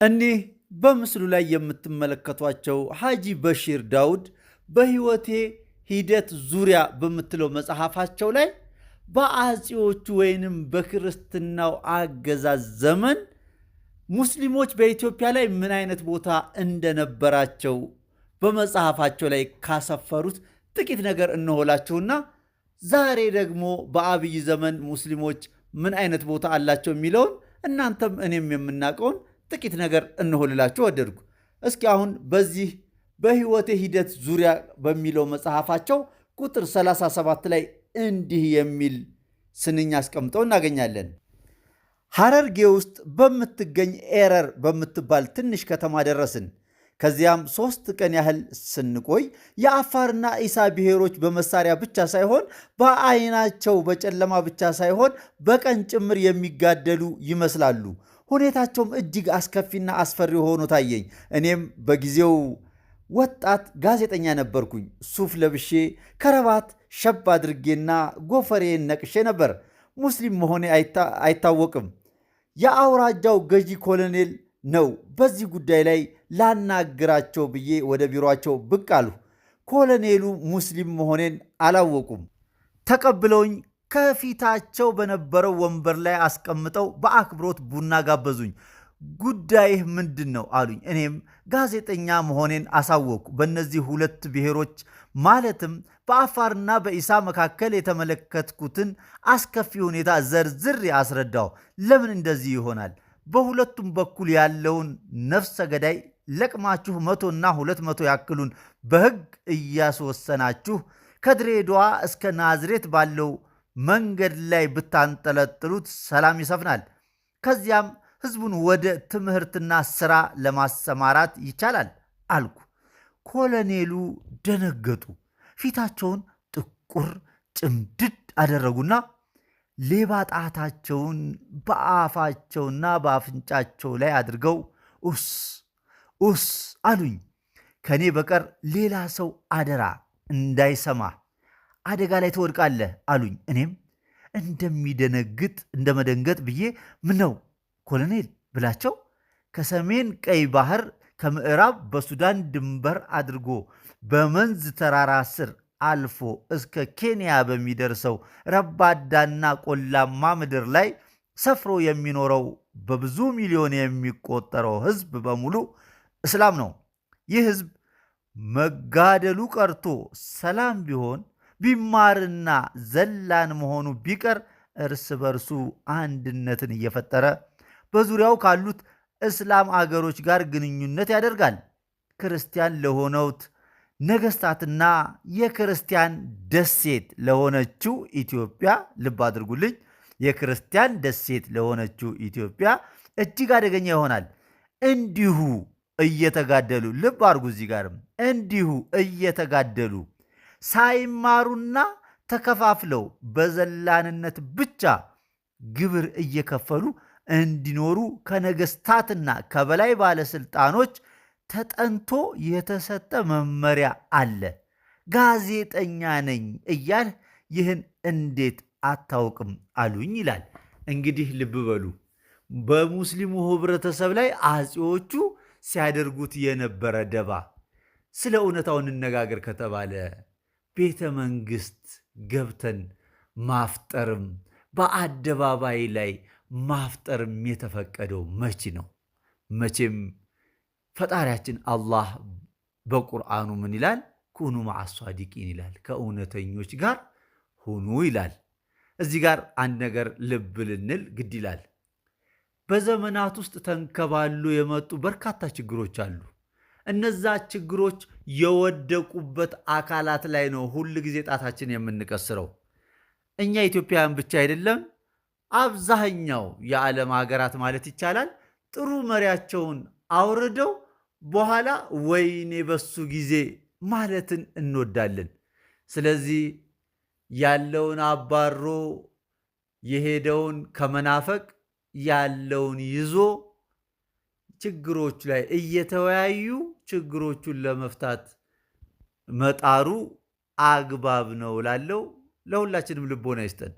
እኒህ በምስሉ ላይ የምትመለከቷቸው ሐጂ በሺር ዳውድ በሕይወቴ ሂደት ዙሪያ በምትለው መጽሐፋቸው ላይ በአጼዎቹ ወይንም በክርስትናው አገዛዝ ዘመን ሙስሊሞች በኢትዮጵያ ላይ ምን አይነት ቦታ እንደነበራቸው በመጽሐፋቸው ላይ ካሰፈሩት ጥቂት ነገር እንሆላችሁና ዛሬ ደግሞ በአብይ ዘመን ሙስሊሞች ምን አይነት ቦታ አላቸው የሚለውን እናንተም እኔም የምናውቀውን ጥቂት ነገር እንሆልላችሁ ወደድኩ። እስኪ አሁን በዚህ በሕይወቴ ሂደት ዙሪያ በሚለው መጽሐፋቸው ቁጥር 37 ላይ እንዲህ የሚል ስንኝ አስቀምጠው እናገኛለን። ሐረርጌ ውስጥ በምትገኝ ኤረር በምትባል ትንሽ ከተማ ደረስን። ከዚያም 3 ቀን ያህል ስንቆይ የአፋርና ኢሳ ብሔሮች በመሳሪያ ብቻ ሳይሆን በአይናቸው በጨለማ ብቻ ሳይሆን በቀን ጭምር የሚጋደሉ ይመስላሉ። ሁኔታቸውም እጅግ አስከፊና አስፈሪ ሆኖ ታየኝ። እኔም በጊዜው ወጣት ጋዜጠኛ ነበርኩኝ። ሱፍ ለብሼ ከረባት ሸብ አድርጌና ጎፈሬን ነቅሼ ነበር። ሙስሊም መሆኔ አይታወቅም። የአውራጃው ገዢ ኮሎኔል ነው። በዚህ ጉዳይ ላይ ላናግራቸው ብዬ ወደ ቢሮአቸው ብቅ አልሁ። ኮሎኔሉ ሙስሊም መሆኔን አላወቁም። ተቀብለውኝ ከፊታቸው በነበረው ወንበር ላይ አስቀምጠው በአክብሮት ቡና ጋበዙኝ። ጉዳይህ ምንድን ነው አሉኝ። እኔም ጋዜጠኛ መሆኔን አሳወቅኩ። በእነዚህ 2 ብሔሮች ማለትም በአፋርና በኢሳ መካከል የተመለከትኩትን አስከፊ ሁኔታ ዘርዝሬ አስረዳው። ለምን እንደዚህ ይሆናል? በሁለቱም በኩል ያለውን ነፍሰ ገዳይ ለቅማችሁ 100ና 200 ያክሉን በሕግ እያስወሰናችሁ ከድሬዳዋ እስከ ናዝሬት ባለው መንገድ ላይ ብታንጠለጥሉት ሰላም ይሰፍናል። ከዚያም ሕዝቡን ወደ ትምህርትና ሥራ ለማሰማራት ይቻላል አልኩ። ኮሎኔሉ ደነገጡ። ፊታቸውን ጥቁር ጭምድድ አደረጉና ሌባ ጣታቸውን በአፋቸውና በአፍንጫቸው ላይ አድርገው ኡስ አሉኝ። ከኔ በቀር ሌላ ሰው አደራ እንዳይሰማ አደጋ ላይ ትወድቃለህ አሉኝ። እኔም እንደመደንገጥ ብዬ ምነው ኮሎኔል ብላቸው ከሰሜን ቀይ ባህር ከምዕራብ በሱዳን ድንበር አድርጎ በመንዝ ተራራ ስር አልፎ እስከ ኬንያ በሚደርሰው ረባዳና ቆላማ ምድር ላይ ሰፍሮ የሚኖረው በብዙ ሚሊዮን የሚቆጠረው ሕዝብ በሙሉ እስላም ነው። ይህ ሕዝብ መጋደሉ ቀርቶ ሰላም ቢሆን ቢማርና ዘላን መሆኑ ቢቀር እርስ በርሱ አንድነትን እየፈጠረ በዙሪያው ካሉት እስላም አገሮች ጋር ግንኙነት ያደርጋል። ክርስቲያን ለሆነውት ነገስታትና የክርስቲያን ደሴት ለሆነችው ኢትዮጵያ ልብ አድርጉልኝ፣ የክርስቲያን ደሴት ለሆነችው ኢትዮጵያ እጅግ አደገኛ ይሆናል። እንዲሁ እየተጋደሉ ልብ አድርጉ፣ እዚህ ጋርም እንዲሁ እየተጋደሉ ሳይማሩና ተከፋፍለው በዘላንነት ብቻ ግብር እየከፈሉ እንዲኖሩ ከነገስታትና ከበላይ ባለስልጣኖች ተጠንቶ የተሰጠ መመሪያ አለ። ጋዜጠኛ ነኝ እያል ይህን እንዴት አታውቅም አሉኝ ይላል። እንግዲህ ልብ በሉ፣ በሙስሊሙ ህብረተሰብ ላይ አጼዎቹ ሲያደርጉት የነበረ ደባ። ስለ እውነታው እንነጋገር ከተባለ ቤተ መንግስት ገብተን ማፍጠርም በአደባባይ ላይ ማፍጠርም የተፈቀደው መቼ ነው? መቼም ፈጣሪያችን አላህ በቁርአኑ ምን ይላል? ኩኑ መዓ ሷዲቂን ይላል። ከእውነተኞች ጋር ሁኑ ይላል። እዚህ ጋር አንድ ነገር ልብ ልንል ግድ ይላል። በዘመናት ውስጥ ተንከባሉ የመጡ በርካታ ችግሮች አሉ። እነዛ ችግሮች የወደቁበት አካላት ላይ ነው ሁል ጊዜ ጣታችን የምንቀስረው። እኛ ኢትዮጵያውያን ብቻ አይደለም፣ አብዛኛው የዓለም ሀገራት ማለት ይቻላል ጥሩ መሪያቸውን አውርደው በኋላ ወይኔ በሱ ጊዜ ማለትን እንወዳለን። ስለዚህ ያለውን አባሮ የሄደውን ከመናፈቅ ያለውን ይዞ ችግሮች ላይ እየተወያዩ ችግሮቹን ለመፍታት መጣሩ አግባብ ነው ላለው ለሁላችንም ልቦና ይስጠን።